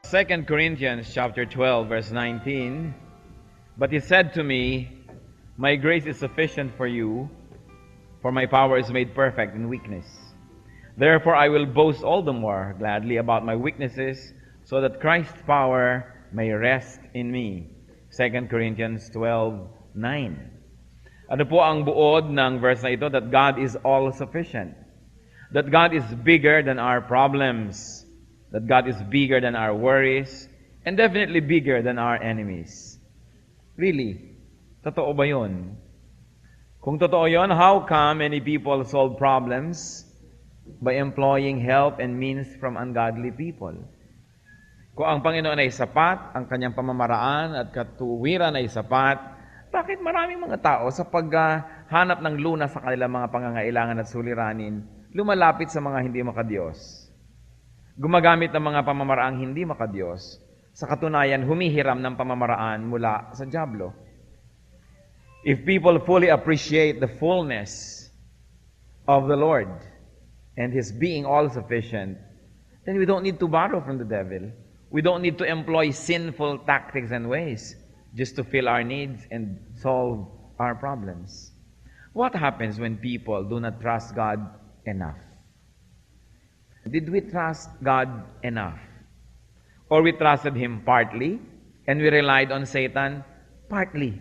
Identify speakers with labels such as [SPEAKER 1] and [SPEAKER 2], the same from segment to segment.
[SPEAKER 1] 2 Corinthians chapter 12, verse 19, "But he said to me, My grace is sufficient for you, for my power is made perfect in weakness. Therefore I will boast all the more gladly about my weaknesses, so that Christ's power may rest in me." 2 Corinthians 12:9. Ano po ang buod ng verse na ito? That God is all-sufficient. That God is bigger than our problems. That God is bigger than our worries. And definitely bigger than our enemies. Really? Totoo ba yun? Kung totoo yun, how come many people solve problems by employing help and means from ungodly people? Kung ang Panginoon ay sapat, ang kanyang pamamaraan at katuwiran ay sapat, bakit maraming mga tao sa paghanap ng lunas sa kanilang mga pangangailangan at suliranin, lumalapit sa mga hindi makadiyos? Gumagamit ng mga pamamaraang hindi makadiyos, sa katunayan humihiram ng pamamaraan mula sa dyablo. If people fully appreciate the fullness of the Lord and His being all-sufficient, then we don't need to borrow from the devil. We don't need to employ sinful tactics and ways just to fill our needs and solve our problems. What happens when people do not trust God enough? Did we trust God enough? Or we trusted Him partly and we relied on Satan partly?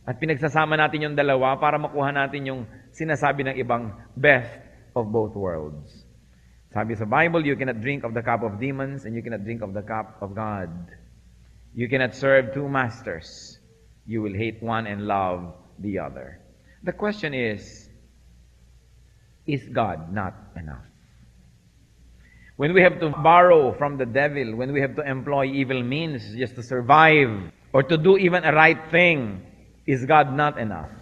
[SPEAKER 1] At pinagsasama natin yung dalawa para makuha natin yung sinasabi ng ibang best of both worlds. Sabi sa Bible, you cannot drink of the cup of demons and you cannot drink of the cup of God. You cannot serve two masters. You will hate one and love the other. The question is God not enough? When we have to borrow from the devil, when we have to employ evil means just to survive or to do even a right thing, is God not enough?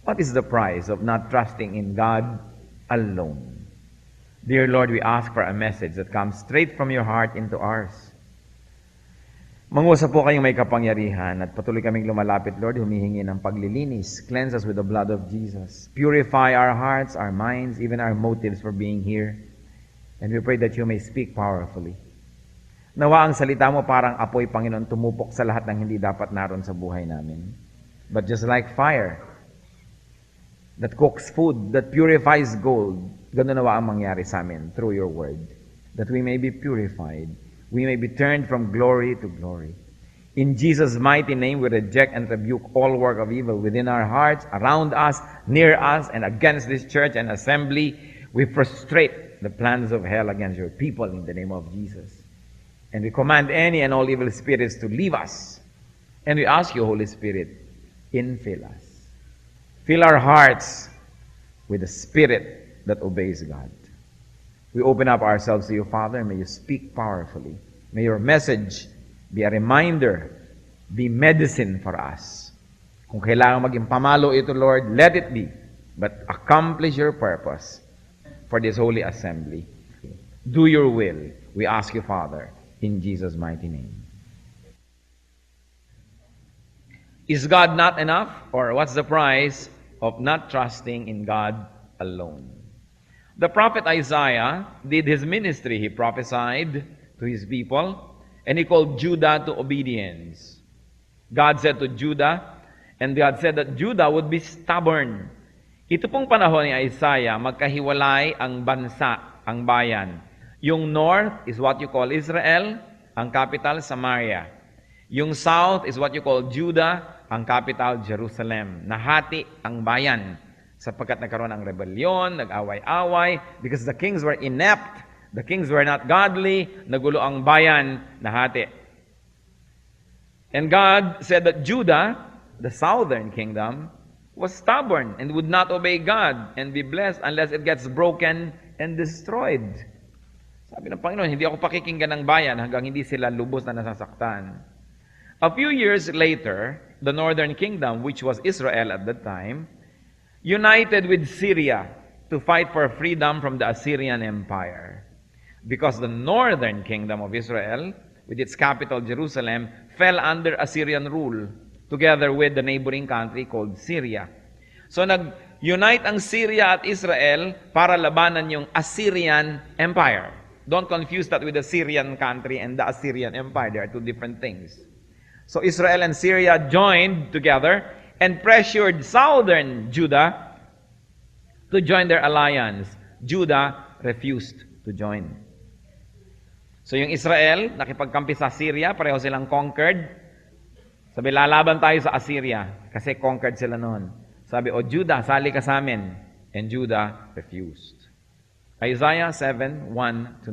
[SPEAKER 1] What is the price of not trusting in God alone? Dear Lord, we ask for a message that comes straight from your heart into ours. Mangusap po kayong may kapangyarihan at patuloy kaming lumalapit, Lord, humihingi ng paglilinis. Cleanse us with the blood of Jesus. Purify our hearts, our minds, even our motives for being here. And we pray that you may speak powerfully. Nawa ang salita mo parang apoy, Panginoon, tumupok sa lahat ng hindi dapat naroon sa buhay namin. But just like fire that cooks food, that purifies gold, ganun nawa ang mangyari sa amin through your word. That we may be purified. We may be turned from glory to glory. In Jesus' mighty name, we reject and rebuke all work of evil within our hearts, around us, near us, and against this church and assembly. We frustrate the plans of hell against your people in the name of Jesus. And we command any and all evil spirits to leave us. And we ask you, Holy Spirit, infill us. Fill our hearts with the spirit that obeys God. We open up ourselves to you, Father. May you speak powerfully. May your message be a reminder, be medicine for us. Kung kailangan maging pamalo ito, Lord, let it be. But accomplish your purpose for this holy assembly. Do your will. We ask you, Father, in Jesus' mighty name. Is God not enough? Or what's the price of not trusting in God alone? The prophet Isaiah did his ministry. He prophesied to his people, and he called Judah to obedience. God said to Judah, and God said that Judah would be stubborn. Ito pong panahon ni Isaiah, magkahiwalay ang bansa, ang bayan. Yung north is what you call Israel, ang capital Samaria. Yung south is what you call Judah, ang capital Jerusalem. Nahati ang bayan sapagkat nagkaroon ng rebellion, nag-away-away, because the kings were inept, the kings were not godly, nagulo ang bayan, nahati. And God said that Judah, the southern kingdom, was stubborn and would not obey God and be blessed unless it gets broken and destroyed. Sabi ng Panginoon, hindi ako pakikinggan ng bayan hanggang hindi sila lubos na nasasaktan. A few years later, the northern kingdom, which was Israel at that time, united with Syria to fight for freedom from the Assyrian Empire. Because the northern kingdom of Israel, with its capital Jerusalem, fell under Assyrian rule, together with the neighboring country called Syria. So nag-unite ang Syria at Israel para labanan yung Assyrian Empire. Don't confuse that with the Syrian country and the Assyrian Empire. They are two different things. So Israel and Syria joined together and pressured southern Judah to join their alliance. Judah refused to join. So yung Israel, nakipagkampi sa Syria, pareho silang conquered. Sabi, lalaban tayo sa Assyria kasi conquered sila noon. Sabi, o Judah, sali ka sa amin. And Judah refused. Isaiah 7:1-9.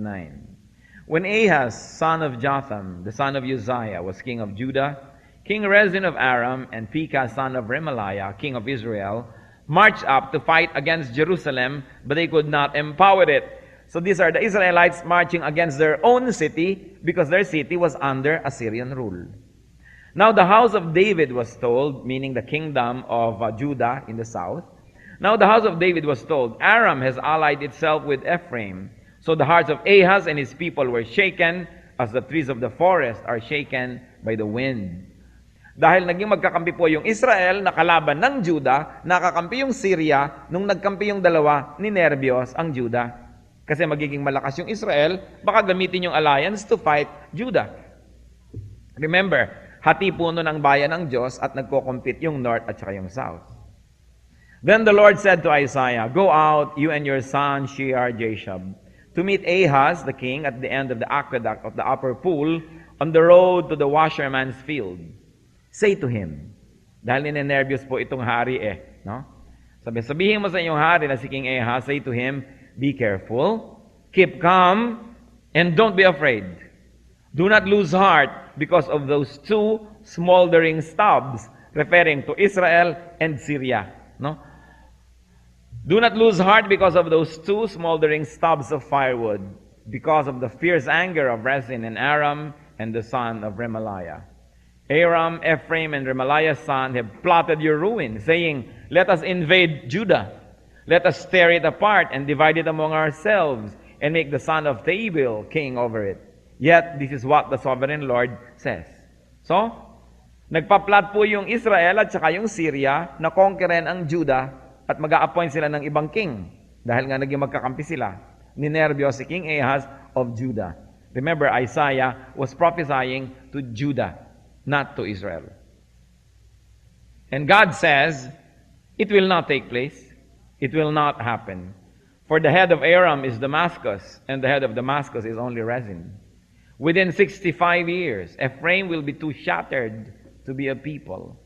[SPEAKER 1] When Ahaz, son of Jotham, the son of Uzziah, was king of Judah, King Rezin of Aram and Pekah, son of Remaliah, king of Israel, marched up to fight against Jerusalem, but they could not empower it. So these are the Israelites marching against their own city because their city was under Assyrian rule. Now the house of David was told, meaning the kingdom of Judah in the south. Now the house of David was told, Aram has allied itself with Ephraim. So the hearts of Ahaz and his people were shaken as the trees of the forest are shaken by the wind. Dahil naging magkakampi po yung Israel na kalaban ng Judah, nakakampi yung Syria, nung nagkampi yung dalawa, ninervyos ang Judah. Kasi magiging malakas yung Israel, baka gamitin yung alliance to fight Judah. Remember, hati po nun ang bayan ng Diyos at nagko-compete yung north at saka yung south. Then the Lord said to Isaiah, Go out, you and your son Shear-Jashub, to meet Ahaz the king at the end of the aqueduct of the upper pool on the road to the washerman's field. Say to him, dahil ninenervyos po itong hari no? Sabihin mo sa inyong hari na si King Ahaz, say to him, Be careful, keep calm, and don't be afraid. Do not lose heart because of those two smoldering stubs, referring to Israel and Syria. No? Do not lose heart because of those two smoldering stubs of firewood, because of the fierce anger of Rezin and Aram and the son of Remaliah. Aram, Ephraim, and Remaliah's son have plotted your ruin, saying, Let us invade Judah. Let us tear it apart and divide it among ourselves, and make the son of Tabeel king over it. Yet, this is what the sovereign Lord says. So, nagpa-plot po yung Israel at saka yung Syria na conquerin ang Judah at mag-a-appoint sila ng ibang king dahil nga naging magkakampi sila. Ninervyos si King Ahaz of Judah. Remember, Isaiah was prophesying to Judah, not to Israel. And God says, it will not take place. It will not happen. For the head of Aram is Damascus, and the head of Damascus is only Rezin. Within 65 years, Ephraim will be too shattered to be a people.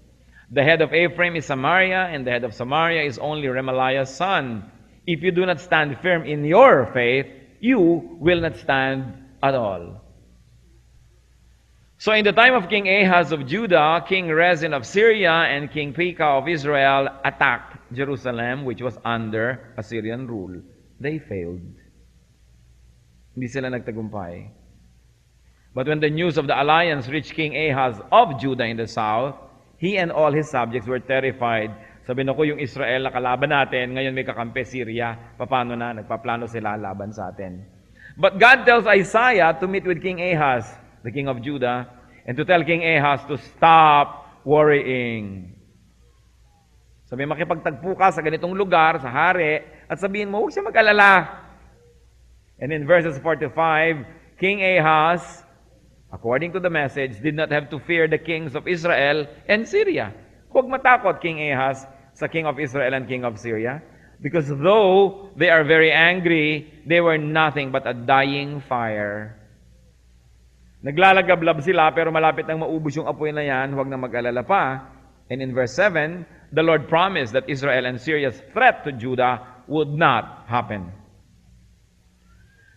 [SPEAKER 1] The head of Ephraim is Samaria, and the head of Samaria is only Remaliah's son. If you do not stand firm in your faith, you will not stand at all. So in the time of King Ahaz of Judah, King Rezin of Syria, and King Pekah of Israel attacked Jerusalem, which was under Assyrian rule. They failed. Hindi sila nagtagumpay. But when the news of the alliance reached King Ahaz of Judah in the south, he and all his subjects were terrified. Sabi na ko, yung Israel na kalaban natin, ngayon may kakampi Syria. Paano na? Nagpaplano sila laban sa atin. But God tells Isaiah to meet with King Ahaz, the king of Judah, and to tell King Ahaz to stop worrying. Sabi, makipagtagpo ka sa ganitong lugar, sa hari, at sabihin mo, huwag siya mag-alala. And in verses 4 to 5, King Ahaz, according to the message, did not have to fear the kings of Israel and Syria. Huwag matakot, King Ahaz, sa king of Israel and king of Syria. Because though they are very angry, they were nothing but a dying fire. Naglalagablab sila, pero malapit nang maubos yung apoy na yan, huwag na mag-alala pa. And in verse 7, the Lord promised that Israel and Syria's threat to Judah would not happen.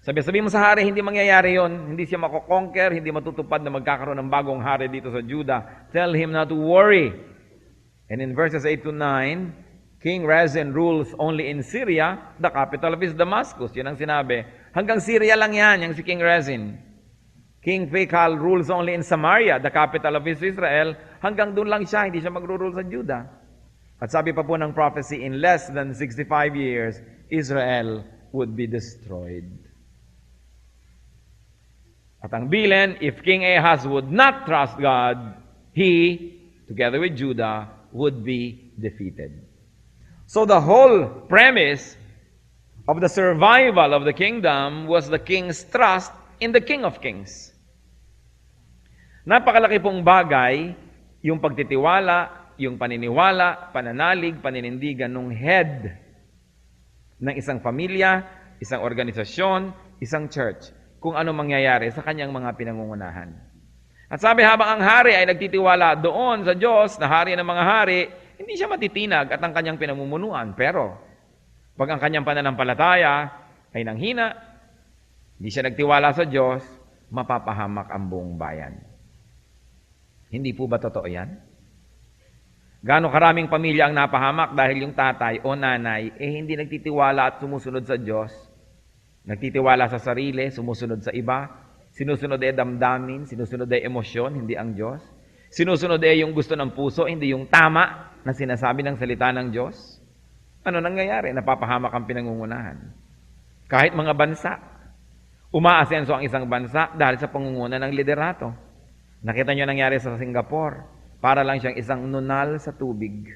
[SPEAKER 1] Sabi mo sa hari, hindi mangyayari yon. Hindi siya makokonquer, hindi matutupad na magkakaroon ng bagong hari dito sa Judah. Tell him not to worry. And in verses 8 to 9, King Rezin rules only in Syria, the capital of his Damascus. Yun ang sinabi. Hanggang Syria lang yan, yung si King Rezin. King Pekah rules only in Samaria, the capital of his Israel. Hanggang doon lang siya, hindi siya magro-rule sa Judah. At sabi pa po ng prophecy, in less than 65 years, Israel would be destroyed. At ang bilin, if King Ahaz would not trust God, he, together with Judah, would be defeated. So the whole premise of the survival of the kingdom was the king's trust in the King of Kings. Napakalaki pong bagay yung pagtitiwala, yung paniniwala, pananalig, paninindigan ng head ng isang pamilya, isang organisasyon, isang church, kung ano mangyayari sa kanyang mga pinangungunahan. At sabi, habang ang hari ay nagtitiwala doon sa Diyos, na hari ng mga hari, hindi siya matitinag at ang kanyang pinamumunuan. Pero, pag ang kanyang pananampalataya ay nanghina, hindi siya nagtiwala sa Diyos, mapapahamak ang buong bayan. Hindi po ba totoo yan? Gaano karaming pamilya ang napahamak dahil yung tatay o nanay hindi nagtitiwala at sumusunod sa Diyos. Nagtitiwala sa sarili, sumusunod sa iba. Sinusunod damdamin, sinusunod emosyon, hindi ang Diyos. Sinusunod yung gusto ng puso, hindi yung tama na sinasabi ng salita ng Diyos. Ano nangyayari? Napapahamak ang pinangungunahan. Kahit mga bansa, umaasenso ang isang bansa dahil sa pangunguna ng liderato. Nakita nyo nangyari sa Singapore. Para lang siyang isang nunal sa tubig.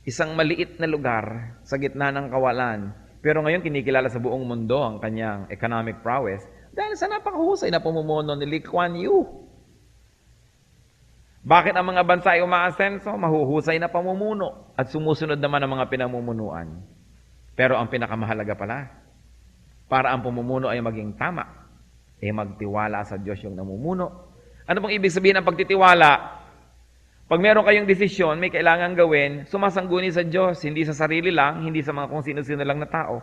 [SPEAKER 1] Isang maliit na lugar sa gitna ng kawalan. Pero ngayon kinikilala sa buong mundo ang kanyang economic prowess dahil sa napakahusay na pamumuno ni Lee Kuan Yew. Bakit ang mga bansa ay umaasenso? Mahuhusay na pamumuno at sumusunod naman ang mga pinamumunuan. Pero ang pinakamahalaga pala, para ang pamumuno ay maging tama, magtiwala sa Diyos yung namumuno. Ano pong ibig sabihin ng pagtitiwala? Pag meron kayong desisyon, may kailangan gawin, sumasangguni sa Diyos, hindi sa sarili lang, hindi sa mga kung sino-sino lang na tao.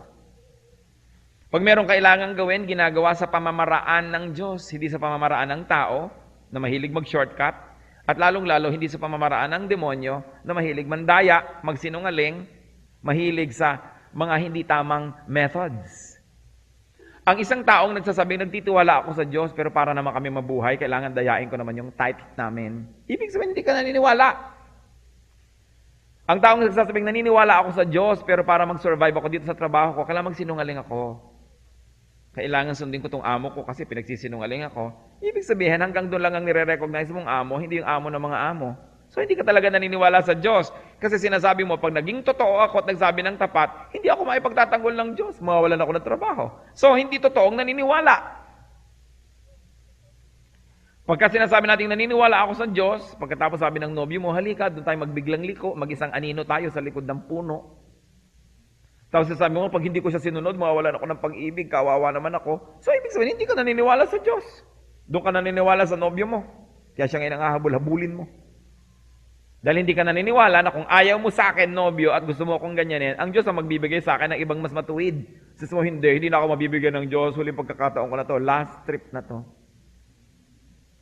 [SPEAKER 1] Pag meron kailangan gawin, ginagawa sa pamamaraan ng Diyos, hindi sa pamamaraan ng tao, na mahilig mag-shortcut, at lalong-lalo hindi sa pamamaraan ng demonyo, na mahilig mandaya, magsinungaling, mahilig sa mga hindi tamang methods. Ang isang taong nagsasabing, nagtitiwala ako sa Diyos, pero para naman kami mabuhay, kailangan dayain ko naman yung tithe namin. Ibig sabihin, hindi ka naniniwala. Ang taong nagsasabing, naniniwala ako sa Diyos, pero para mag-survive ako dito sa trabaho ko, kailangan magsinungaling ako. Kailangan sundin ko tong amo ko kasi pinagsisinungaling ako. Ibig sabihin, hanggang doon lang ang nire-recognize mong amo, hindi yung amo ng mga amo. So, hindi ka talaga naniniwala sa Diyos. Kasi sinasabi mo, pag naging totoo ako at nagsabi ng tapat, hindi ako maipagtatanggol ng Diyos. Mawawalan ako ng trabaho. So, hindi totoong naniniwala. Pagka sinasabi natin naniniwala ako sa Diyos, pagkatapos sabi ng nobyo mo, halika, doon tayo magbiglang liko, mag-isang anino tayo sa likod ng puno. Tapos sabi mo, pag hindi ko siya sinunod, mawawalan ako ng pag-ibig, kawawa naman ako. So, ibig sabihin, hindi ka naniniwala sa Diyos. Doon ka naniniwala sa nobyo mo. Kaya siya ngayon ang hahabol-habulin mo. Dahil hindi ka naniniwala na kung ayaw mo sa akin, nobyo, at gusto mo akong ganyanin, ang Diyos ang magbibigay sa akin ng ibang mas matuwid. Sabi mo, hindi na ako mabibigyan ng Diyos, huling pagkakataon ko na to, last trip na to.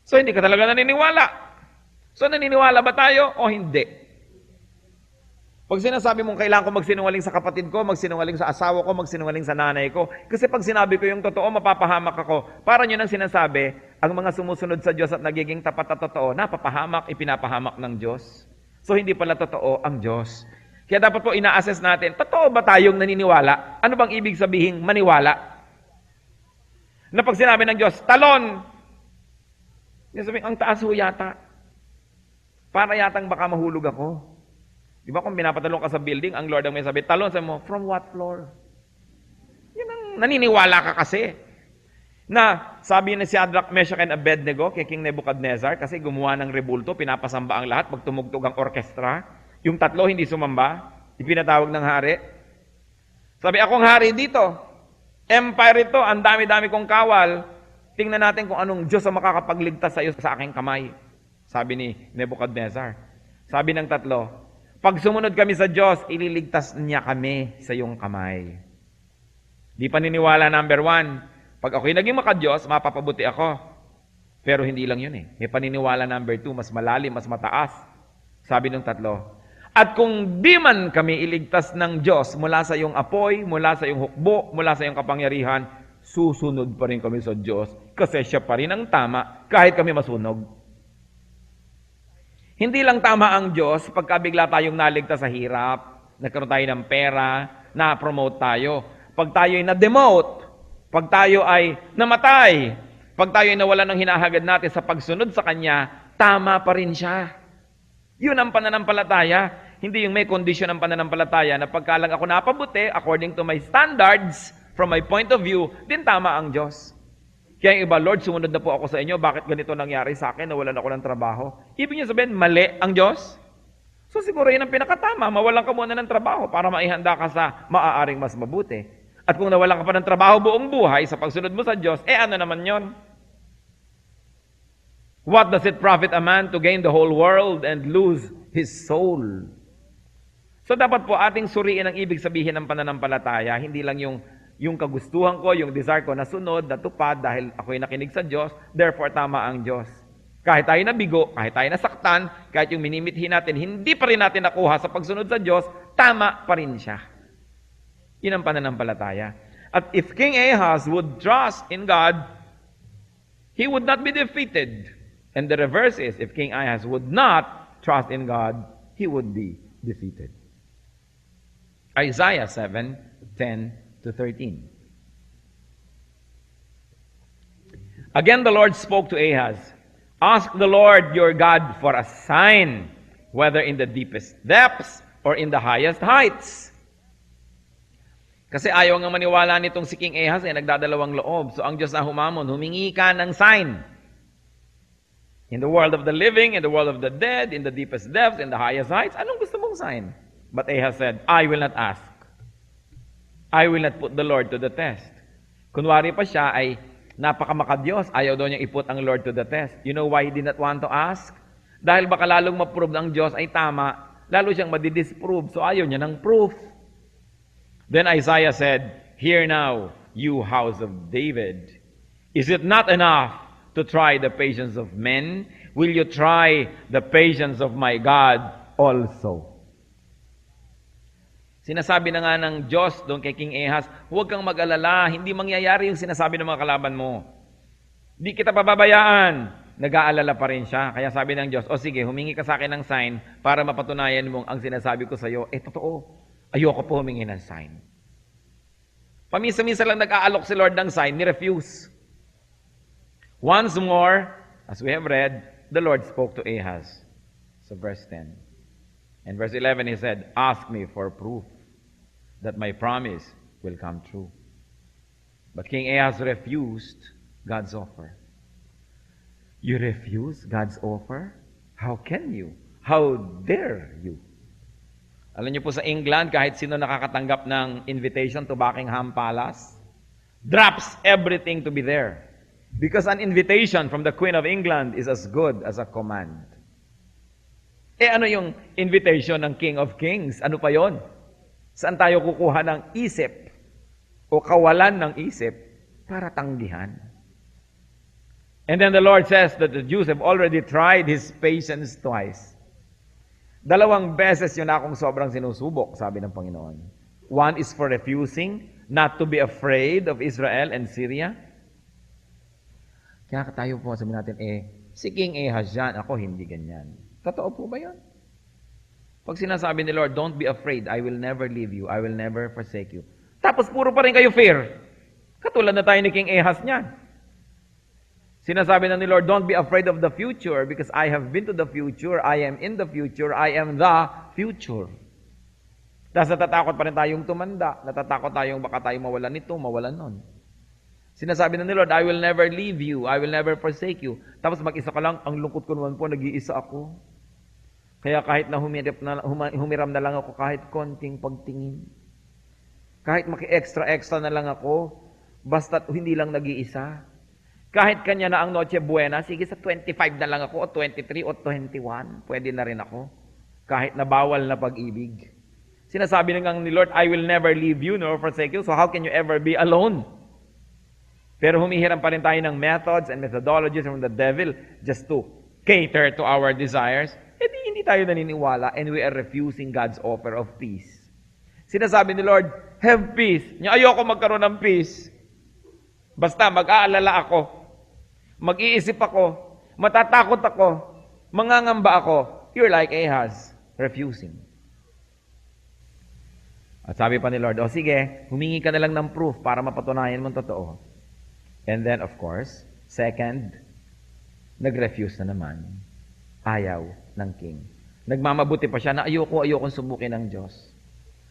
[SPEAKER 1] So, hindi ka talaga naniniwala. So, naniniwala ba tayo o hindi? Pag sinasabi mong kailangan ko magsinungaling sa kapatid ko, magsinungaling sa asawa ko, magsinungaling sa nanay ko, kasi pag sinabi ko yung totoo, mapapahamak ako. Para nyo nang sinasabi, ang mga sumusunod sa Diyos at nagiging tapat at totoo, napapahamak, ipinapahamak ng Diyos. So, hindi pala totoo ang Diyos. Kaya dapat po ina-assess natin, totoo ba tayong naniniwala? Ano bang ibig sabihin maniwala? Na pag sinabi ng Diyos, talon! Sabihin, ang taas ho yata. Para yatang baka mahulog ako. Di ba kung pinapatalon ka sa building, ang Lord ang may sabi, talon, sabi mo, from what floor? Yun ang naniniwala ka kasi. Na sabi ni Shadrach, Meshach, and Abednego kay King Nebuchadnezzar kasi gumawa ng rebulto, pinapasamba ang lahat, pag tumugtog ang orkestra. Yung tatlo hindi sumamba, ipinatawag ng hari. Sabi, akong hari dito. Empire ito, ang dami-dami kong kawal. Tingnan natin kung anong Diyos ang makakapagligtas sa iyo sa aking kamay. Sabi ni Nebuchadnezzar. Sabi ng tatlo, pag sumunod kami sa Diyos, ililigtas niya kami sa iyong kamay. Di paniniwala number 1. Pag ako'y naging maka-Diyos, mapapabuti ako. Pero hindi lang yun May paniniwala number 2, mas malalim, mas mataas. Sabi ng tatlo, at kung di man kami iligtas ng Diyos mula sa iyong apoy, mula sa iyong hukbo, mula sa iyong kapangyarihan, susunod pa rin kami sa Diyos kasi siya pa rin ang tama kahit kami masunog. Hindi lang tama ang Diyos pagka bigla tayong naligtas sa hirap, nagkaroon tayo ng pera, na-promote tayo. Pag tayo ay na-demote, pag tayo ay namatay, pag tayo ay nawalan ng hinahagad natin sa pagsunod sa Kanya, tama pa rin siya. Yun ang pananampalataya. Hindi yung may kondisyon ng pananampalataya na pagka lang ako napabuti, according to my standards, from my point of view, din tama ang Diyos. Kaya yung iba, Lord, sumunod na po ako sa inyo, bakit ganito nangyari sa akin, nawalan ako ng trabaho? Ibig niyo sabihin, mali ang Diyos? So siguro yun ang pinakatama, mawalan ka muna ng trabaho para maihanda ka sa maaaring mas mabuti. At kung nawalan ka pa ng trabaho buong buhay sa pagsunod mo sa Diyos, ano naman yon? What does it profit a man to gain the whole world and lose his soul? So dapat po ating suriin ang ibig sabihin ng pananampalataya, hindi lang yung kagustuhan ko, yung desire ko na sunod, natupad dahil ako'y nakinig sa Diyos, therefore tama ang Diyos. Kahit tayo nabigo, kahit tayo nasaktan, kahit yung minimithi natin, hindi pa rin natin nakuha sa pagsunod sa Diyos, tama pa rin siya. Yun ang pananampalataya. At if King Ahaz would trust in God, he would not be defeated. And the reverse is, if King Ahaz would not trust in God, he would be defeated. Isaiah 7:10-13. Again the Lord spoke to Ahaz, ask the Lord your God for a sign, whether in the deepest depths or in the highest heights. Kasi ayaw nga maniwala nitong si King Ahaz, nagdadalawang loob. So ang Diyos na humamon, humingi ka ng sign. In the world of the living, in the world of the dead, in the deepest depths, in the highest heights, anong gusto mong sign? But Ahaz said, I will not ask. I will not put the Lord to the test. Kunwari pa siya ay napakamakadyos, ayaw daw niyang iput ang Lord to the test. You know why he did not want to ask? Dahil baka lalong ma-prove ng Diyos ay tama, lalo siyang madidisprove, so ayaw niya ng proof. Then Isaiah said, hear now, you house of David. Is it not enough to try the patience of men? Will you try the patience of my God also? Sinasabi na nga ng Diyos doon kay King Ahaz, huwag kang mag-alala, hindi mangyayari yung sinasabi ng mga kalaban mo. Di kita pababayaan. Nag-aalala pa rin siya. Kaya sabi ng Diyos, o sige, humingi ka sa akin ng sign para mapatunayan mong ang sinasabi ko sa iyo, totoo. Ayoko po humingi ng sign. Pamisa-misa lang nag-aalok si Lord ng sign, ni-refuse. Once more, as we have read, the Lord spoke to Ahaz. So verse 10. And verse 11, he said, ask me for proof that my promise will come true. But King Ahaz refused God's offer. You refuse God's offer? How can you? How dare you? Alam niyo po sa England, kahit sino nakakatanggap ng invitation to Buckingham Palace, drops everything to be there. Because an invitation from the Queen of England is as good as a command. Ano yung invitation ng King of Kings? Ano pa yon? Saan tayo kukuha ng isip o kawalan ng isip para tanggihan? And then the Lord says that the Jews have already tried His patience twice. 2 beses yun akong sobrang sinusubok, sabi ng Panginoon. One is for refusing not to be afraid of Israel and Syria. Kaya tayo po, sabihin natin, si King Ahaz yan, ako hindi ganyan. Totoo po ba yun? Pag sinasabi ni Lord, don't be afraid, I will never leave you, I will never forsake you. Tapos puro pa rin kayo fear. Katulad na tayo ni King Ahaz niyan. Sinasabi na ni Lord, don't be afraid of the future because I have been to the future, I am in the future, I am the future. Tapos natatakot pa rin tayong tumanda, natatakot tayong baka tayo mawalan nito, mawalan nun. Sinasabi na ni Lord, I will never leave you, I will never forsake you. Tapos mag-isa ka lang, ang lungkot ko naman po, nag-iisa ako. Kaya kahit na humiram na lang ako, kahit konting pagtingin. Kahit maki-extra na lang ako, basta't hindi lang nag-iisa. Kahit kanya na ang Noche Buena, sige sa 25 na lang ako, o 23 o 21, pwede na rin ako. Kahit na bawal na pag-ibig. Sinasabi na nga ni Lord, I will never leave you nor forsake you, so how can you ever be alone? Pero humihiram pa rin tayo ng methods and methodologies from the devil just to cater to our desires. Hindi tayo naniniwala and we are refusing God's offer of peace. Sinasabi ni Lord, have peace. Ayoko magkaroon ng peace. Basta mag-aalala ako, mag-iisip ako, matatakot ako, mangangamba ako. You're like Ahaz, refusing. At sabi pa ni Lord, sige, humingi ka na lang ng proof para mapatunayan mong totoo. And then, of course, second, nag-refuse na naman. Ayaw ng king. Nagmamabuti pa siya na ayokong subukin ng Diyos.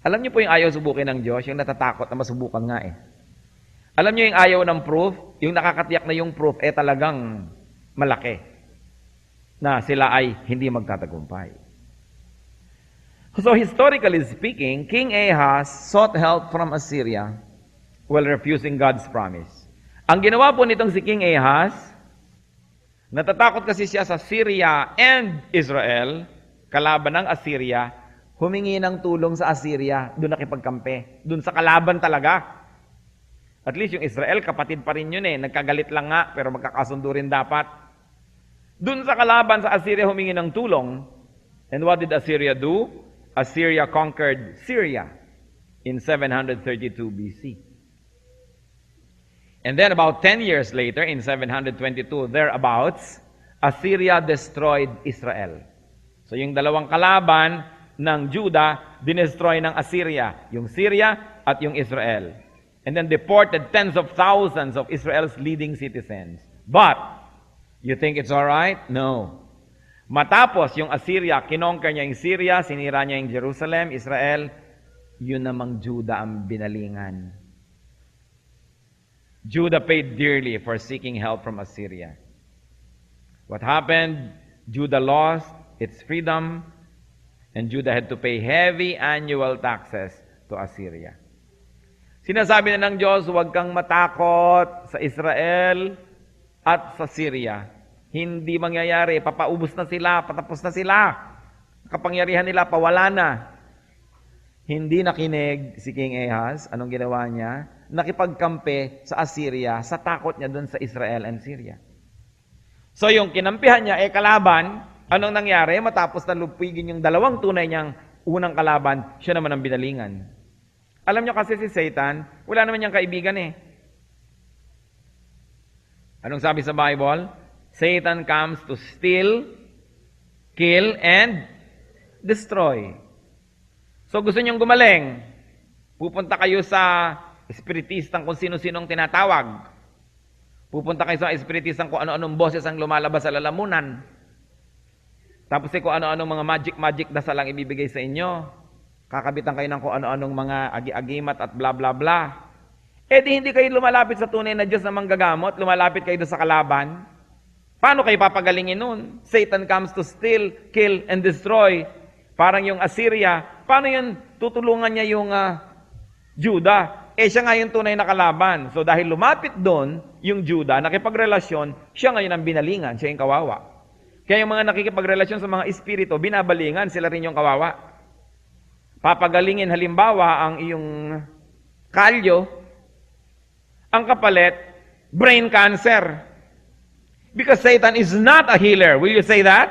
[SPEAKER 1] Alam niyo po yung ayaw subukin ng Diyos, yung natatakot na masubukan nga eh. Alam niyo yung ayaw ng proof, yung nakakatiyak na yung proof, talagang malaki. Na sila ay hindi magtatagumpay. So historically speaking, King Ahaz sought help from Assyria while refusing God's promise. Ang ginawa po nitong si King Ahaz, natatakot kasi siya sa Syria and Israel, kalaban ng Assyria, humingi ng tulong sa Assyria, doon nakipagkampe, doon sa kalaban talaga. At least yung Israel, kapatid pa rin yun eh, nagkagalit lang nga, pero magkakasundo rin dapat. Doon sa kalaban sa Assyria humingi ng tulong, and what did Assyria do? Assyria conquered Syria in 732 BC. And then about 10 years later, in 722, thereabouts, Assyria destroyed Israel. So yung dalawang kalaban ng Judah, dinestroy ng Assyria, yung Syria at yung Israel. And then deported tens of thousands of Israel's leading citizens. But, you think it's alright? No. Matapos yung Assyria, kinonquer niya yung Syria, sinira niya yung Jerusalem, Israel, yun namang Judah ang binalingan. Judah paid dearly for seeking help from Assyria. What happened? Judah lost its freedom, and Judah had to pay heavy annual taxes to Assyria. Sinasabi na ng Diyos, huwag kang matakot sa Israel at sa Syria. Hindi mangyayari, papaubos na sila, patapos na sila. Kapangyarihan nila, pawala na. Hindi nakinig si King Ahaz. Anong ginawa niya? Nakipagkampe sa Assyria sa takot niya doon sa Israel and Syria. So yung kinampihan niya, kalaban, anong nangyari? Matapos na lupigin yung dalawang tunay niyang unang kalaban, siya naman ang binalingan. Alam niyo kasi si Satan, wala naman niyang kaibigan eh. Anong sabi sa Bible? Satan comes to steal, kill, and destroy. So gusto niyong gumaling, pupunta kayo sa espiritistang kung sino-sinong tinatawag. Pupunta kayo sa espiritistang kung ano-anong boses ang lumalabas sa lalamunan. Tapos kung ano-anong mga magic dasal ang ibibigay sa inyo. Kakabitan kayo ng kung ano-anong mga agi-agimat at bla bla bla. Di hindi kayo lumalapit sa tunay na Diyos na manggagamot, lumalapit kayo doon sa kalaban. Paano kayo papagalingin nun? Satan comes to steal, kill, and destroy. Parang yung Assyria, paano yun tutulungan niya yung Judah? Siya nga yung tunay na kalaban. So dahil lumapit doon, yung Judah, nakipagrelasyon, siya ngayon ang binalingan, siya yung kawawa. Kaya yung mga nakikipagrelasyon sa mga espiritu, binabalingan, sila rin yung kawawa. Papagalingin halimbawa ang iyong kalyo, ang kapalit, brain cancer. Because Satan is not a healer. Will you say that?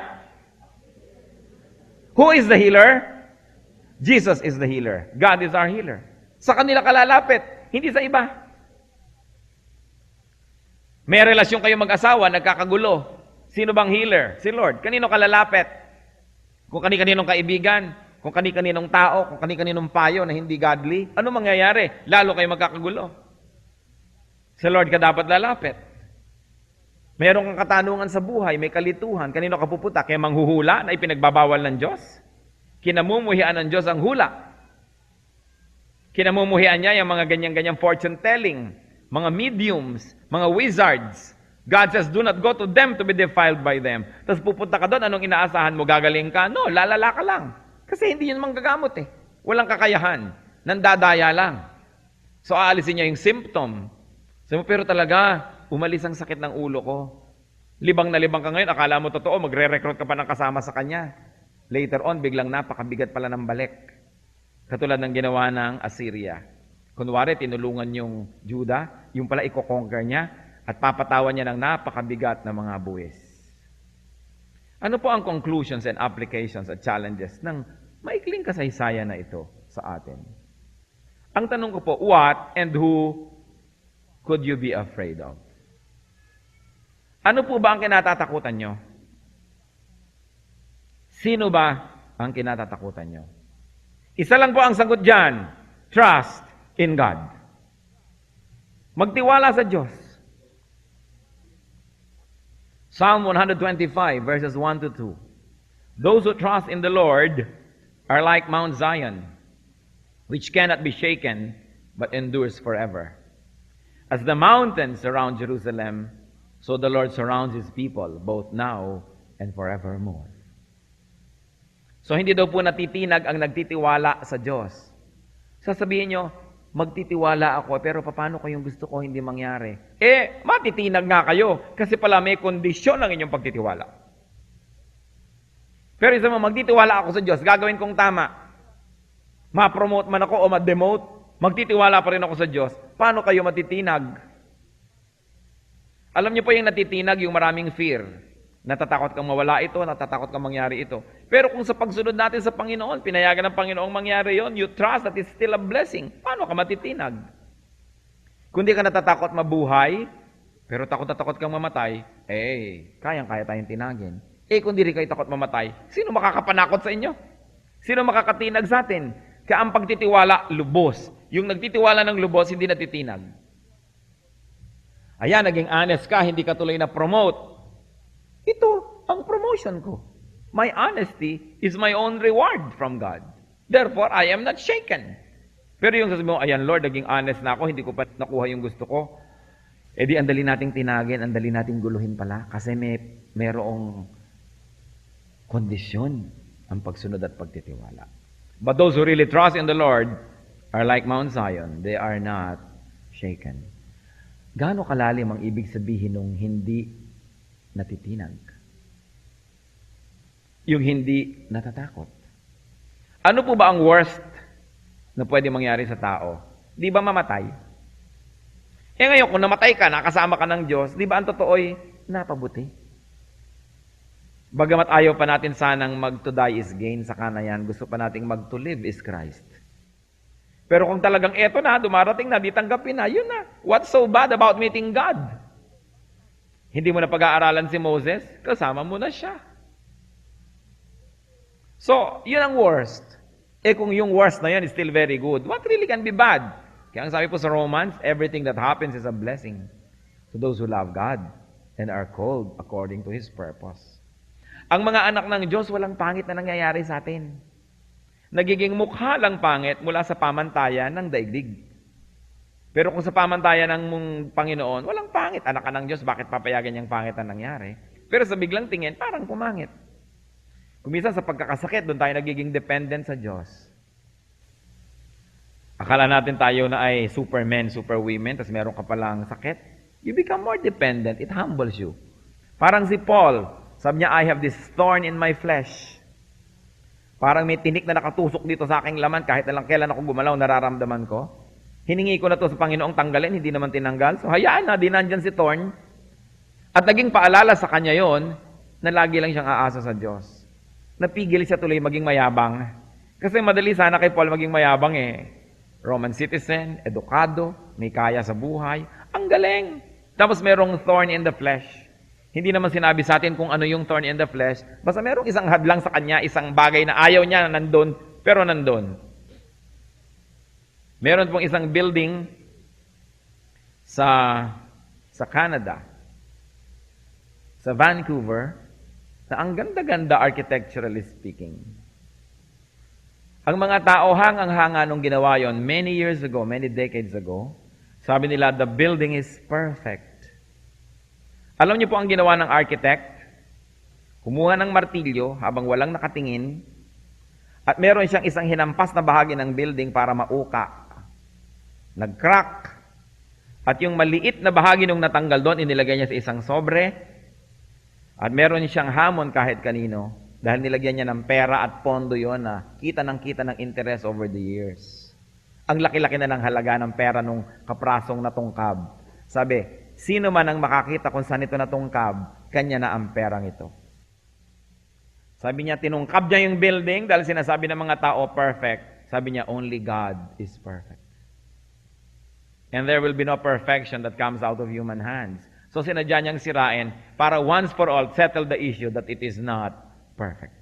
[SPEAKER 1] Who is the healer? Jesus is the healer. God is our healer. Sa kanila kalalapit, hindi sa iba. May relasyon kayo mag-asawa, nagkakagulo. Sino bang healer? Si Lord. Kanino kalalapit? Kung kani-kaninong kaibigan, kung kani-kaninong tao, kung kani-kaninong payo na hindi godly, ano mangyayari? Lalo kayo magkakagulo. Sa Lord ka dapat lalapit. Mayroon kang katanungan sa buhay, may kalituhan, kanino ka pupunta? Kaya manghuhula na ipinagbabawal ng Diyos? Kinamumuhian ng Diyos ang hula. Kinamumuhian niya yung mga ganyan-ganyang fortune telling, mga mediums, mga wizards. God says, do not go to them to be defiled by them. Tapos pupunta ka doon, anong inaasahan mo? Gagaling ka? No, lalala ka lang. Kasi hindi yun manggagamot eh. Walang kakayahan. Nandadaya lang. So aalisin niya yung symptom. Sabi mo, pero talaga, umalis ang sakit ng ulo ko. Libang na libang ka ngayon, akala mo totoo, magre-recruit ka pa ng kasama sa kanya. Later on, biglang napakabigat pala ng balik. Katulad ng ginawa ng Assyria. Kunwari, tinulungan yung Judah, yung pala i-conquer niya, at papatawan niya ng napakabigat na mga buwis. Ano po ang conclusions and applications at challenges ng maikling kasaysayan na ito sa atin? Ang tanong ko po, what and who could you be afraid of? Ano po ba ang kinatatakutan nyo? Sino ba ang kinatatakutan nyo? Isa lang po ang sagot dyan. Trust in God. Magtiwala sa Diyos. Psalm 125 verses 1 to 2. Those who trust in the Lord are like Mount Zion, which cannot be shaken, but endures forever. As the mountains surround Jerusalem, so the Lord surrounds His people, both now and forevermore. So hindi daw po natitinag ang nagtitiwala sa Diyos. Sasabihin nyo, magtitiwala ako, pero paano ko yung gusto ko hindi mangyari? Matitinag nga kayo, kasi pala may kondisyon ang inyong pagtitiwala. Pero isa mo, magtitiwala ako sa Diyos, gagawin kong tama. Ma-promote man ako o ma-demote, magtitiwala pa rin ako sa Diyos. Paano kayo matitinag? Alam niyo po yung natitinag, yung maraming fear. Natatakot kang mawala ito, natatakot kang mangyari ito. Pero kung sa pagsunod natin sa Panginoon, pinayagan ng Panginoong mangyari yon, you trust that it's still a blessing. Paano ka matitinag? Kung di ka natatakot mabuhay, pero takot na takot kang mamatay, kayang-kaya tayong tinagin. Kung di rin kayo takot mamatay, sino makakapanakot sa inyo? Sino makakatinag sa atin? Kaya ang pagtitiwala, lubos. Yung nagtitiwala ng lubos, hindi natitinag. Ayan, naging honest ka, hindi ka tuloy na promote. Ito ang promotion ko. My honesty is my own reward from God. Therefore, I am not shaken. Pero yung sasabihin mo, ayan Lord, naging honest na ako, hindi ko pa nakuha yung gusto ko. Di andali nating tinagin, andali nating guluhin pala. Kasi merong kondisyon ang pagsunod at pagtitiwala. But those who really trust in the Lord are like Mount Zion. They are not shaken. Gaano kalalim ang ibig sabihin ng hindi natitinag? Yung hindi natatakot. Ano po ba ang worst na pwede mangyari sa tao? Di ba mamatay? Ngayon, kung namatay ka, nakasama ka ng Diyos, di ba ang totoo'y napabuti? Bagamat ayaw pa natin sanang mag-to die is gain sa kanayan, gusto pa nating mag-to live is Christ. Pero kung talagang eto na, dumarating na, di tanggapin na, yun na. What's so bad about meeting God? Hindi mo na pag-aaralan si Moses, kasama mo na siya. So, yun ang worst. Kung yung worst na yun is still very good, what really can be bad? Kaya ang sabi po sa Romans, everything that happens is a blessing to those who love God and are called according to His purpose. Ang mga anak ng Diyos, walang pangit na nangyayari sa atin. Nagiging mukha lang pangit mula sa pamantayan ng daigdig. Pero kung sa pamantayan ng Panginoon, walang pangit. Anak ka ng Diyos, bakit papayagan niyang pangit ang nangyari? Pero sa biglang tingin, parang pumangit. Kuminsan sa pagkakasakit, doon tayo nagiging dependent sa Diyos. Akala natin tayo na ay supermen, superwomen, tapos meron ka palang sakit. You become more dependent. It humbles you. Parang si Paul, sabi niya, I have this thorn in my flesh. Parang may tinik na nakatusok dito sa aking laman, kahit na lang kailan ako gumalaw, nararamdaman ko. Hiningi ko na to sa Panginoong tanggalin, hindi naman tinanggal. So hayaan na, di nandyan si Thorn. At naging paalala sa kanya yon na lagi lang siyang aasa sa Diyos. Napigil siya tuloy maging mayabang. Kasi madali sana kay Paul maging mayabang Roman citizen, edukado, may kaya sa buhay. Ang galing! Tapos merong thorn in the flesh. Hindi naman sinabi sa atin kung ano yung thorn in the flesh. Basta merong isang hadlang sa kanya, isang bagay na ayaw niya na nandun, pero nandun. Meron pong isang building sa Canada, sa Vancouver, na ang ganda-ganda architecturally speaking. Ang mga tao hangang-hanga nung ginawa yon many years ago, many decades ago, sabi nila, the building is perfect. Alam niyo po ang ginawa ng architect? Kumuha ng martilyo habang walang nakatingin at meron siyang isang hinampas na bahagi ng building para mauka. Nag-crack. At yung maliit na bahagi nung natanggal doon, inilagay niya sa isang sobre. At meron siyang hamon kahit kanino dahil nilagyan niya ng pera at pondo yon na kita ng interest over the years. Ang laki-laki na ng halaga ng pera nung kaprasong natungkab. Sabi, sino man ang makakita kung saan ito natungkab, kanya na ang perang ito. Sabi niya, tinungkab niya yung building dahil sinasabi ng mga tao, perfect. Sabi niya, only God is perfect. And there will be no perfection that comes out of human hands. So sinadya niyang sirain para once for all settle the issue that it is not perfect.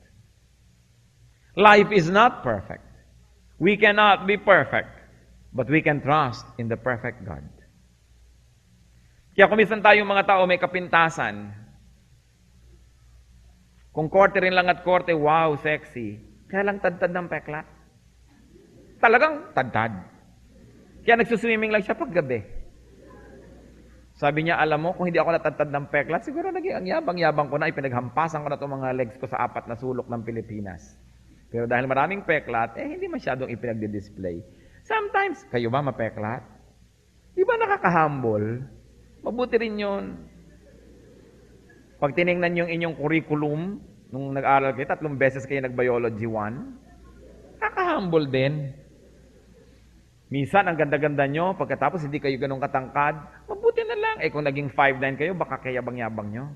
[SPEAKER 1] Life is not perfect. We cannot be perfect, but we can trust in the perfect God. Kaya kung minsan tayong mga tao may kapintasan, Kung korte rin lang at korte, wow, sexy. Kaya lang tad-tad ng peklat. Talagang tad-tad. Kaya nagsuswimming lang siya paggabi. Sabi niya, alam mo, kung hindi ako natad-tad ng peklat, siguro naging ang yabang-yabang ko na, ipinaghampasan ko na itong mga legs ko sa 4 na sulok ng Pilipinas. Pero dahil maraming peklat, hindi masyadong ipinagdi-display. Sometimes, kayo ba mapeklat? Di ba nakaka-humble? Mabuti rin yun. Pag tinignan yung inyong curriculum, nung nag-aral kayo, 3 beses kayo nag-biology 1, nakaka-humble din. Minsan, ang ganda-ganda nyo, pagkatapos hindi kayo ganun katangkad, mabuti na lang. Kung naging 5'9" kayo, baka kayabang-yabang nyo.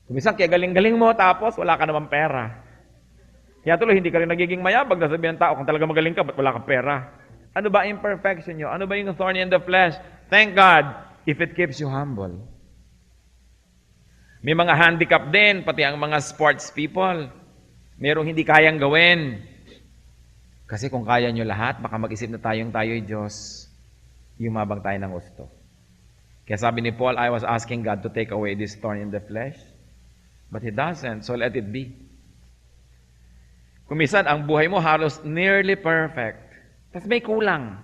[SPEAKER 1] Kung minsan, kaya galing-galing mo, tapos wala ka naman pera. Kaya tuloy, hindi ka rin nagiging mayabag na sabihin ng tao, kung talaga magaling ka, ba't wala kang pera? Ano ba imperfection nyo? Ano ba yung thorn in the flesh? Thank God, if it keeps you humble. May mga handicap din, pati ang mga sports people. Merong hindi kayang gawin. Kasi kung kaya nyo lahat, baka mag-isip na tayo'y Diyos. Yumabang tayo ng gusto. Kaya sabi ni Paul, I was asking God to take away this thorn in the flesh. But He doesn't, so let it be. Kung minsan, ang buhay mo halos nearly perfect. Tapos may kulang.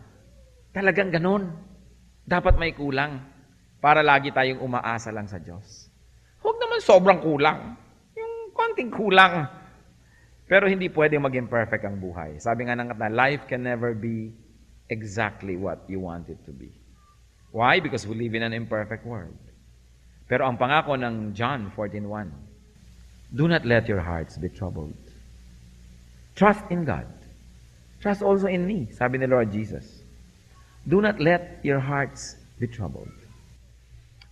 [SPEAKER 1] Talagang ganun. Dapat may kulang. Para lagi tayong umaasa lang sa Diyos. Huwag naman sobrang kulang. Yung konting kulang. Pero hindi pwedeng maging perfect ang buhay. Sabi nga ng kata, life can never be exactly what you want it to be. Why? Because we live in an imperfect world. Pero ang pangako ng John 14:1, do not let your hearts be troubled. Trust in God. Trust also in me, sabi ni Lord Jesus. Do not let your hearts be troubled.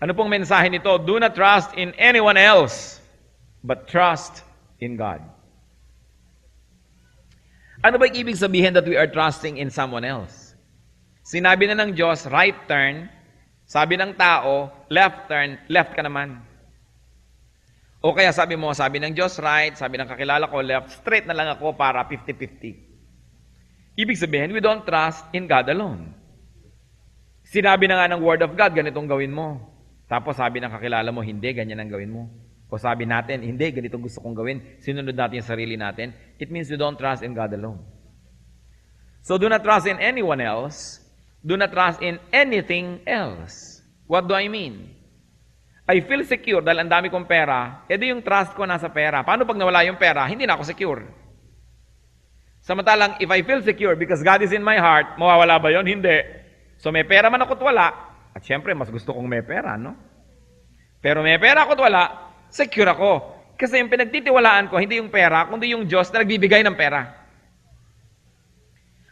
[SPEAKER 1] Ano pong mensahe nito? Do not trust in anyone else, but trust in God. Ano ba ibig sabihin that we are trusting in someone else? Sinabi na ng Diyos, right turn. Sabi ng tao, left turn, left ka naman. O kaya sabi mo, sabi ng Diyos, right. Sabi ng kakilala ko, left. Straight na lang ako para 50-50. Ibig sabihin, we don't trust in God alone. Sinabi na nga ng Word of God, ganitong gawin mo. Tapos sabi ng kakilala mo, hindi, ganyan ang gawin mo. O sabi natin, hindi, ganito gusto kong gawin. Sinunod natin yung sarili natin. It means we don't trust in God alone. So do not trust in anyone else. Do not trust in anything else. What do I mean? I feel secure dahil ang dami kong pera, edi yung trust ko nasa pera. Paano pag nawala yung pera? Hindi na ako secure. Samantalang, if I feel secure because God is in my heart, mawawala ba yon? Hindi. So may pera man ako't wala. At syempre, mas gusto kong may pera, no? Pero may pera ako't wala, secure ako. Kasi yung pinagtitiwalaan ko, hindi yung pera, kundi yung Diyos na nagbibigay ng pera.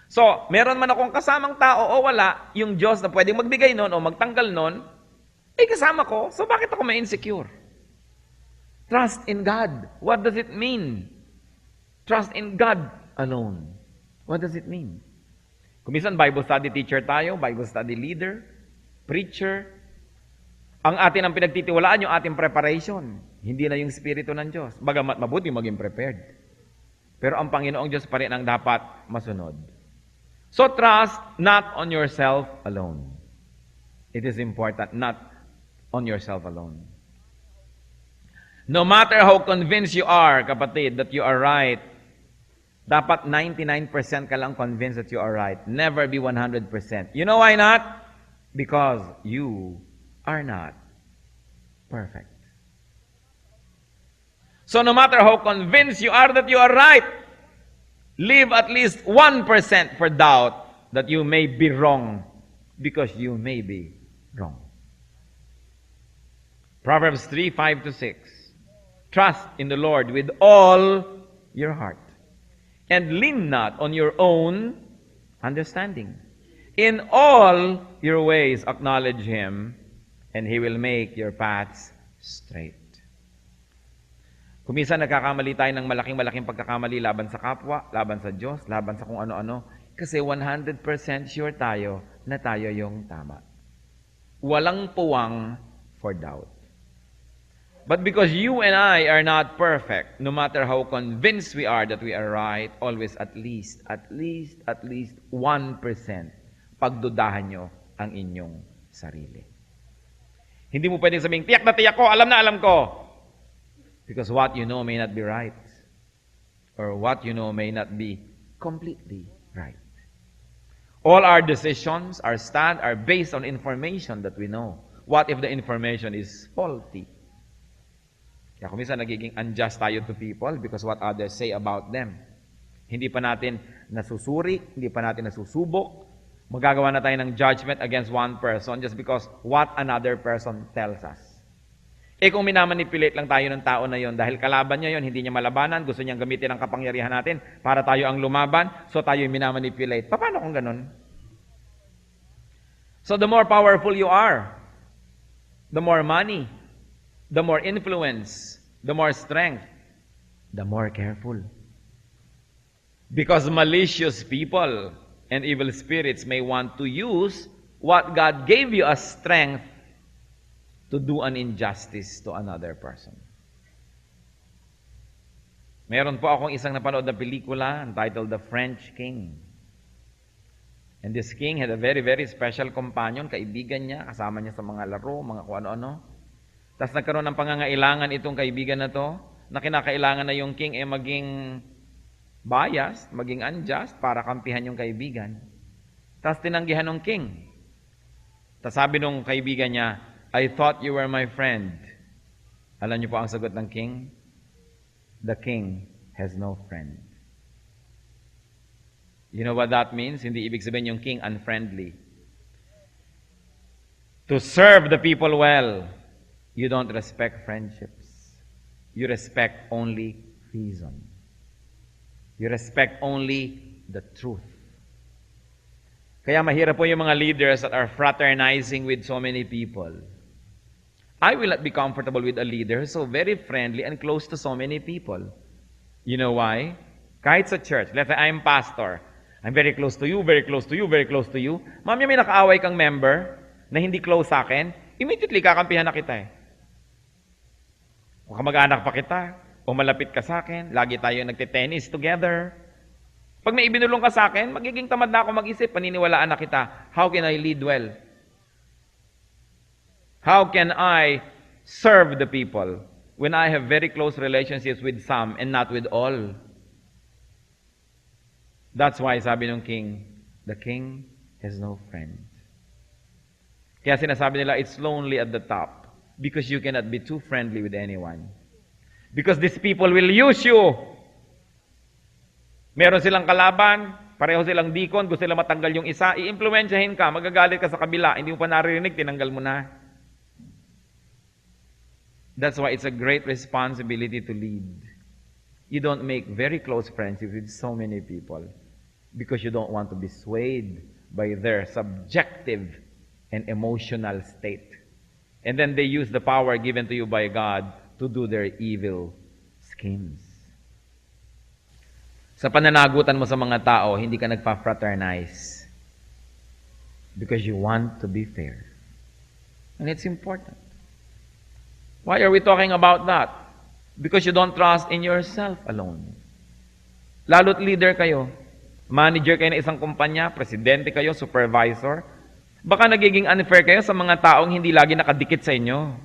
[SPEAKER 1] So, meron man akong kasamang tao o wala, yung Diyos na pwedeng magbigay nun o magtanggal nun, kasama ko. So, bakit ako ma-insecure? Trust in God. What does it mean? Trust in God alone. What does it mean? Kung minsan, Bible study teacher tayo, Bible study leader, preacher, ang atin ang pinagtitiwalaan yung ating preparation. Hindi na yung Espiritu ng Diyos. Bagamat mabuti maging prepared. Pero ang Panginoong Diyos pa rin ang dapat masunod. So trust not on yourself alone. It is important, not on yourself alone. No matter how convinced you are, kapatid, that you are right, dapat 99% ka lang convinced that you are right. Never be 100%. You know why not? Because you are not perfect. So no matter how convinced you are that you are right, leave at least 1% for doubt that you may be wrong because you may be wrong. Proverbs 3:5-6. Trust in the Lord with all your heart and lean not on your own understanding. In all your ways acknowledge Him, and He will make your paths straight. Kung minsan nagkakamali tayo ng malaking-malaking pagkakamali laban sa kapwa, laban sa Diyos, laban sa kung ano-ano, kasi 100% sure tayo na tayo yung tama. Walang puwang for doubt. But because you and I are not perfect, no matter how convinced we are that we are right, always at least 1%, pagdudahan nyo ang inyong sarili. Hindi mo pwedeng sabihin, tiyak na tiyak ko, alam na alam ko. Because what you know may not be right. Or what you know may not be completely right. All our decisions, our stand, are based on information that we know. What if the information is faulty? Kaya kung minsan nagiging unjust tayo to people because what others say about them. Hindi pa natin nasusuri, hindi pa natin nasusubok. Magagawa na tayo ng judgment against one person just because what another person tells us. Eh kung minamanipulate lang tayo ng tao na yon dahil kalaban niya yon, hindi niya malabanan, gusto niyang gamitin ang kapangyarihan natin para tayo ang lumaban, so tayo yung minamanipulate. Paano kung ganun? So the more powerful you are, the more money, the more influence, the more strength, the more careful. Because malicious people and evil spirits may want to use what God gave you as strength to do an injustice to another person. Meron po akong isang napanood na pelikula entitled The French King. And this king had a very, very special companion, kaibigan niya, kasama niya sa mga laro, mga kung ano-ano. Tapos nagkaroon ng pangangailangan itong kaibigan na to, na kinakailangan na yung king ay maging biased, maging unjust, para kampihan yung kaibigan. Tapos tinanggihan ng king. Tapos sabi nung kaibigan niya, I thought you were my friend. Alam niyo po ang sagot ng king? The king has no friend. You know what that means? Hindi ibig sabihin yung king unfriendly. To serve the people well, you don't respect friendships. You respect only reason. You respect only the truth. Kaya mahirap po yung mga leaders that are fraternizing with so many people. I will not be comfortable with a leader so very friendly and close to so many people. You know why? Kahit sa church, let's say I'm pastor, I'm very close to you, very close to you, very close to you. Mamaya may nakaaway kang member na hindi close sa akin, immediately kakampihan na kita eh. O kamag-anak pa kita, o malapit ka sa akin, lagi tayo nagte-tennis together. Pag may ibinulong ka sa akin, magiging tamad na ako mag-isip, paniniwalaan na kita. How can I lead well? How can I serve the people when I have very close relationships with some and not with all? That's why sabi ng king, the king has no friend. Kaya sinasabi nila, it's lonely at the top because you cannot be too friendly with anyone. Because these people will use you. Meron silang kalaban, pareho silang deacon, gusto silang matanggal yung isa, i-impluensyahin ka, magagalit ka sa kabila, hindi mo pa naririnig, tinanggal mo na. That's why it's a great responsibility to lead. You don't make very close friendships with so many people because you don't want to be swayed by their subjective and emotional state. And then they use the power given to you by God to do their evil schemes. Sa pananagutan mo sa mga tao, hindi ka nagpa-fraternize because you want to be fair. And it's important. Why are we talking about that? Because you don't trust in yourself alone. Lalo't leader kayo, manager kayo ng isang kumpanya, presidente kayo, supervisor, baka nagiging unfair kayo sa mga taong hindi lagi nakadikit sa inyo.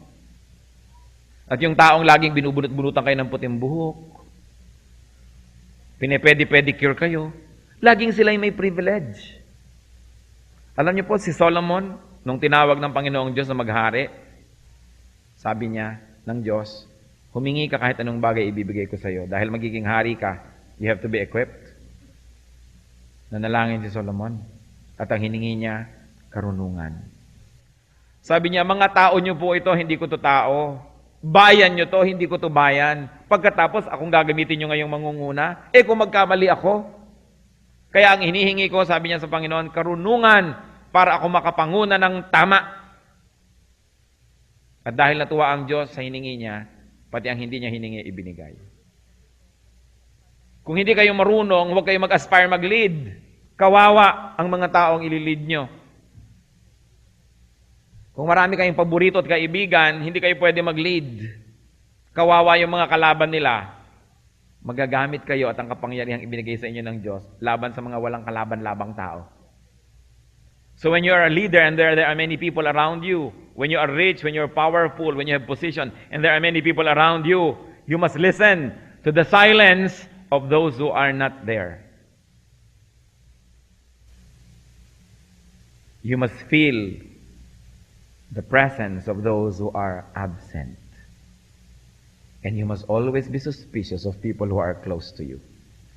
[SPEAKER 1] At yung taong laging binubunot-bunutan kayo ng puting buhok, pinepedi-pedicure kayo, laging sila may privilege. Alam niyo po, si Solomon, nung tinawag ng Panginoong Diyos na maghari, sabi niya ng Diyos, humingi ka kahit anong bagay ibibigay ko sa iyo. Dahil magiging hari ka, you have to be equipped. Nanalangin si Solomon. At ang hiningi niya, karunungan. Sabi niya, mga tao niyo po ito, hindi ko to tao. Bayan niyo to, hindi ko to bayan. Pagkatapos, akong gagamitin niyo ngayong mangunguna. Eh kung magkamali ako. Kaya ang hinihingi ko, sabi niya sa Panginoon, karunungan para ako makapanguna ng tama. At dahil natuwa ang Diyos sa hiningi niya, pati ang hindi niya hiningi, ibinigay. Kung hindi kayo marunong, huwag kayo mag-aspire mag-lead. Kawawa ang mga taong ililid nyo. Kung marami kayong paborito at kaibigan, hindi kayo pwede mag-lead. Kawawa yung mga kalaban nila. Magagamit kayo at ang kapangyarihang ibinigay sa inyo ng Diyos laban sa mga walang kalaban-labang tao. So when you are a leader and there are many people around you, when you are rich, when you are powerful, when you have position, and there are many people around you, You must listen to the silence of those who are not there. You must feel the presence of those who are absent. And you must always be suspicious of people who are close to you.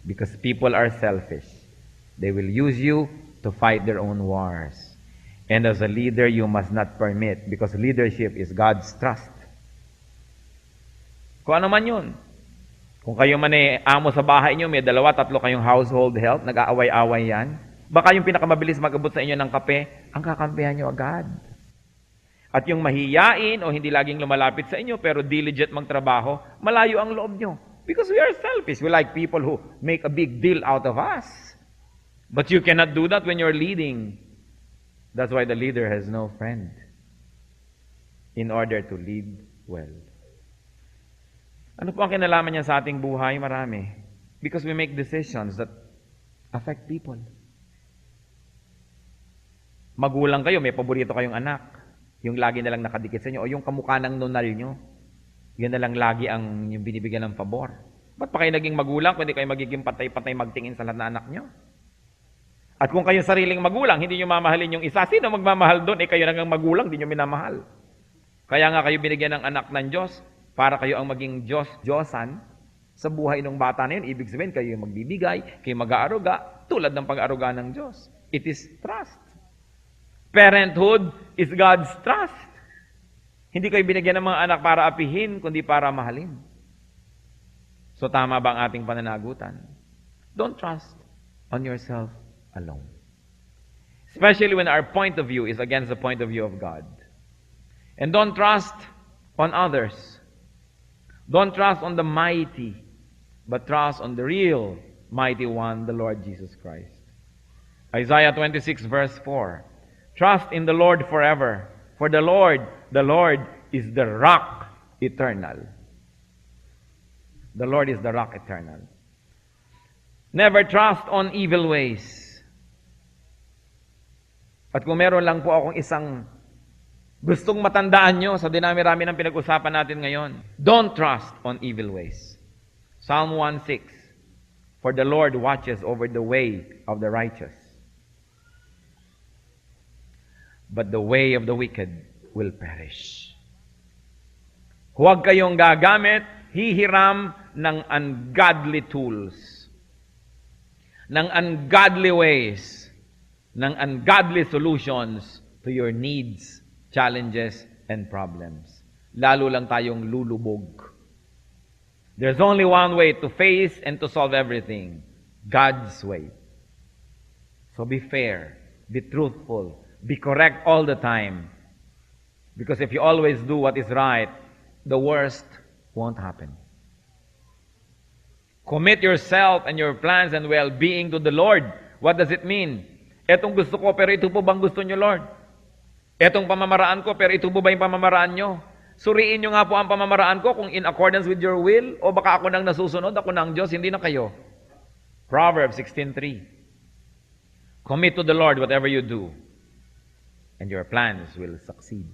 [SPEAKER 1] Because people are selfish. They will use you to fight their own wars. And as a leader, you must not permit, because leadership is God's trust. Kung ano man yun. Kung kayo man amo sa bahay nyo, may 2-3 kayong household help, nag-aaway-away yan. Baka yung pinakamabilis mag-abot sa inyo ng kape, ang kakampihan nyo agad. At yung mahiyain o hindi laging lumalapit sa inyo, pero diligent magtrabaho, malayo ang loob nyo. Because we are selfish. We like people who make a big deal out of us. But you cannot do that when you're leading. That's why the leader has no friend. In order to lead well. Ano po ang kinalaman niya sa ating buhay? Marami. Because we make decisions that affect people. Magulang kayo, may paborito kayong anak. Yung lagi na lang nakadikit sa inyo. O yung kamukha ng nonal nyo. Yan na lang lagi ang yung binibigyan ng pabor. Ba't pa kayo naging magulang kung hindi kayo magiging patay-patay magtingin sa lahat na anak nyo? At kung kayong sariling magulang, hindi nyo mamahalin yung isa, sino magmamahal doon? Kayo nang magulang, hindi nyo minamahal. Kaya nga kayo binigyan ng anak ng Diyos, para kayo ang maging Diyosan sa buhay ng bata na yun. Ibig sabihin, kayo yung magbibigay, kayo mag-aaruga, tulad ng pag-aaruga ng Diyos. It is trust. Parenthood is God's trust. Hindi kayo binigyan ng mga anak para apihin, kundi para mahalin. So tama ba ang ating pananagutan? Don't trust on yourself alone. Especially when our point of view is against the point of view of God. And don't trust on others. Don't trust on the mighty, but trust on the real mighty one, the Lord Jesus Christ. Isaiah 26 verse 4. Trust in the Lord forever, for the Lord is the rock eternal. The Lord is the rock eternal. Never trust on evil ways. At kung meron lang po akong isang gustong matandaan nyo sa dinami-rami ng pinag-usapan natin ngayon, don't trust on evil ways. Psalm 1:6, for the Lord watches over the way of the righteous, but the way of the wicked will perish. Huwag kayong gagamit, hihiram ng ungodly tools, ng ungodly ways, ng ungodly solutions to your needs, challenges, and problems. Lalo lang tayong lulubog. There's only one way to face and to solve everything. God's way. So be fair, be truthful, be correct all the time. Because if you always do what is right, the worst won't happen. Commit yourself and your plans and well-being to the Lord. What does it mean? Etong gusto ko, pero ito po bang gusto nyo, Lord? Etong pamamaraan ko, pero ito po ba yung pamamaraan nyo? Suriin nyo nga po ang pamamaraan ko kung in accordance with your will, o baka ako nang nasusunod, ako nang Diyos, hindi na kayo. Proverbs 16:3. Commit to the Lord whatever you do, and your plans will succeed.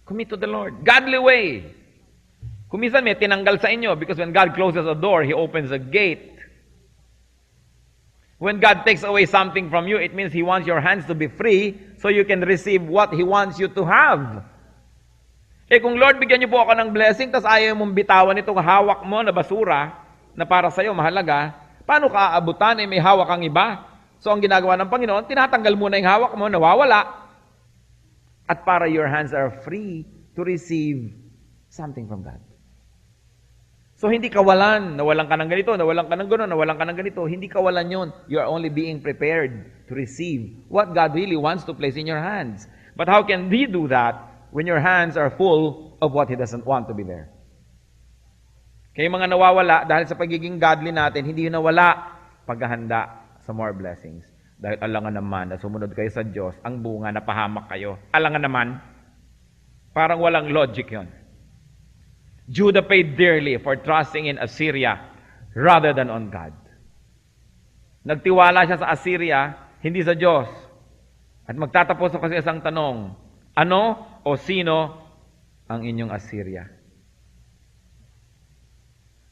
[SPEAKER 1] Commit to the Lord. Godly way. Kung minsan may tinanggal sa inyo, because when God closes a door, He opens a gate. When God takes away something from you, it means He wants your hands to be free so you can receive what He wants you to have. Kung Lord, bigyan niyo po ako ng blessing, tas ayaw mong bitawan itong hawak mo na basura na para sa'yo mahalaga, paano ka aabutan? May hawak kang iba. So ang ginagawa ng Panginoon, tinatanggal muna yung hawak mo, nawawala. At para your hands are free to receive something from God. So hindi kawalan, nawalan ka ng ganito, nawalan ka ng gano'n, nawalan ka ng ganito. Hindi kawalan yun. You are only being prepared to receive what God really wants to place in your hands. But how can He do that when your hands are full of what He doesn't want to be there? Kaya mga nawawala, dahil sa pagiging godly natin, hindi yun nawala paghahanda sa more blessings. Dahil alangan naman na sumunod kayo sa Diyos, ang bunga na pahamak kayo. Alangan naman, parang walang logic yun. Judah paid dearly for trusting in Assyria rather than on God. Nagtiwala siya sa Assyria, hindi sa Diyos. At magtatapos ako sa isang tanong, ano o sino ang inyong Assyria?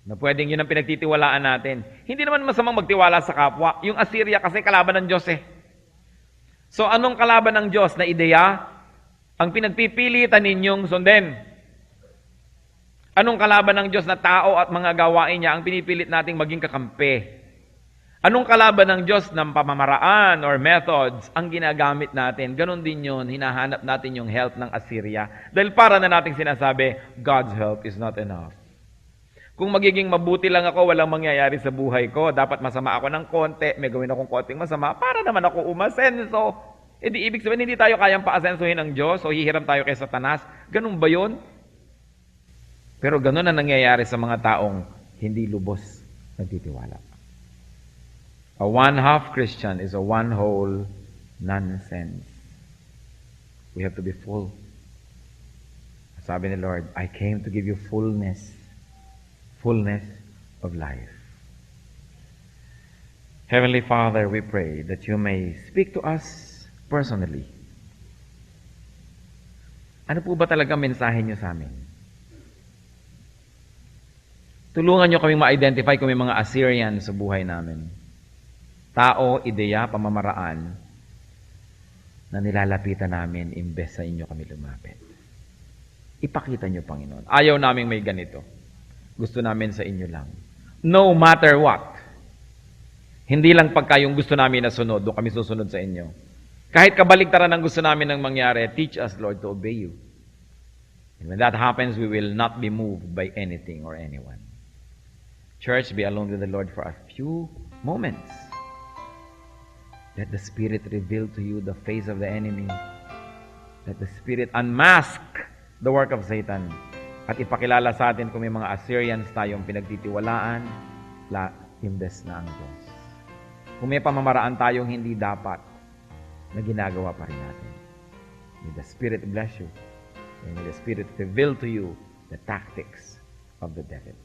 [SPEAKER 1] Na pwedeng yun ang pinagtitiwalaan natin. Hindi naman masamang magtiwala sa kapwa. Yung Assyria kasi kalaban ng Diyos eh. So anong kalaban ng Diyos na ideya? Ang pinagpipilitan ninyong sundin. Anong kalaban ng Diyos na tao at mga gawain niya ang pinipilit nating maging kakampi? Anong kalaban ng Diyos ng pamamaraan or methods ang ginagamit natin? Ganon din yun, hinahanap natin yung help ng Assyria. Dahil para na nating sinasabi, God's help is not enough. Kung magiging mabuti lang ako, walang mangyayari sa buhay ko. Dapat masama ako ng konti, may gawin akong konting masama, para naman ako umasenso. E di ibig sabihin, hindi tayo kayang paasensohin ng Diyos o hihiram tayo kay Satanas. Ganun ba yun? Pero ganun ang nangyayari sa mga taong hindi lubos nagtitiwala. A one-half Christian is a one-whole nonsense. We have to be full. Sabi ni Lord, I came to give you fullness of life. Heavenly Father, we pray that you may speak to us personally. Ano po ba talaga mensahe niyo sa amin? Tulungan niyo kaming ma-identify kung may mga Assyrian sa buhay namin. Tao, ideya, pamamaraan na nilalapitan namin imbes sa inyo kami lumapit. Ipakita niyo, Panginoon. Ayaw naming may ganito. Gusto namin sa inyo lang. No matter what. Hindi lang pagka yung gusto namin na sunod, doon kami susunod sa inyo. Kahit kabaligtaran ang gusto namin ng mangyari, teach us, Lord, to obey you. And when that happens, we will not be moved by anything or anyone. Church, be alone with the Lord for a few moments. Let the Spirit reveal to you the face of the enemy. Let the Spirit unmask the work of Satan. At ipakilala sa atin kung may mga Assyrians tayong pinagtitiwalaan, imbes na ang Diyos. Kung may pamamaraan tayong hindi dapat, na ginagawa pa rin natin. May the Spirit bless you. And may the Spirit reveal to you the tactics of the devil.